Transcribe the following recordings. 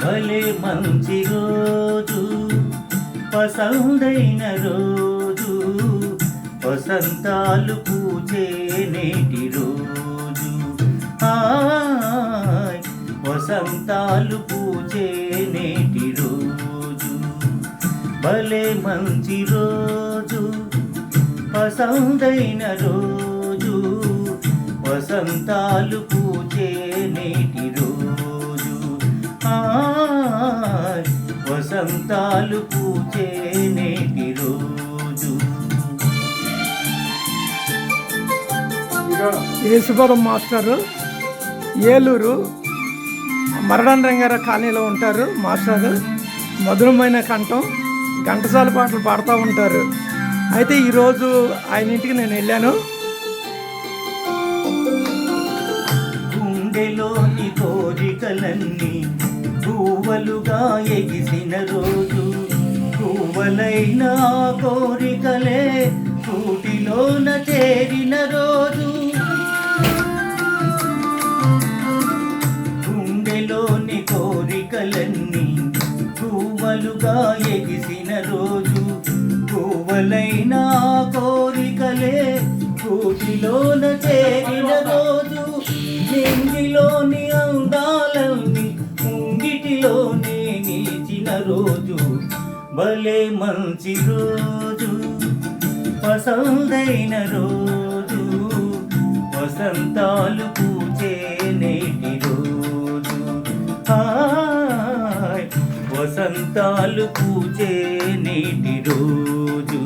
భలే మంచి రోజు, పసందైన రోజు, వసంతాలు పూచే నేటి రోజు. హాయ్ వసంతాలు పూచే నేటి రోజు. భలే మంచి రోజు, పసందైన రోజు, వసంతాలు పూచే నేటి రోజు. హాయ్ వసంతాలు పూచే నేటి రోజు. యేసుపురం మాస్టరు ఏలూరు మరడన్ రంగారావు కాలనీలో ఉంటారు. మాస్టర్ మధురమైన కంఠం, ఘంటసాల పాటలు పాడుతూ ఉంటారు. అయితే ఈరోజు ఆయన ఇంటికి నేను వెళ్ళాను. గుండెలోని కోరికలన్నీ గువ్వలుగా ఎగిసిన రోజు, గువ్వలైన కోరికలే కూటిలోన చేరిన రోజు. గుండెలోని కోరికలన్నీ గువ్వలుగా ఎగిసిన రోజు, గువ్వలైన కోరికలే కూటిలోన చేరిన రోజు. నింగిలోని అందాలన్నీ ముంగిటిలోనే నిలిచిన రోజు. భలే మంచి రోజు, పసందైన రోజు, వసంతాలు పూచే నేటి రోజు. హాయ్ వసంతాలు పూచే నేటి రోజు.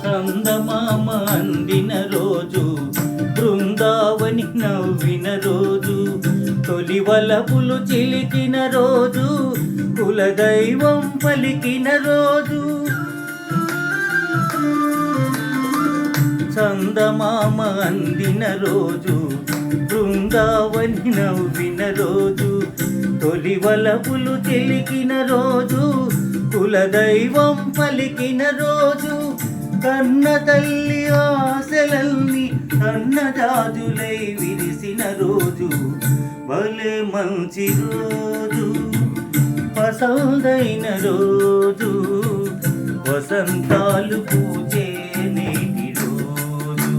చందమామ అందిన రోజు, బృందావని నవ్విన రోజు, తొలి వలపులు చిలికిన రోజు, కులదైవం పలికిన రోజు. చందమామ అందిన రోజు, బృందావని నవ్విన రోజు, తొలి వలపులు చిలికిన రోజు, కులదైవం పలికిన రోజు. కన్న తల్లి ఆశలన్నీ కన్నజాజులై విరిసిన రోజు. భలే మంచి రోజు, పసందైన రోజు, వసంతాలు పూచే నేటి రోజు.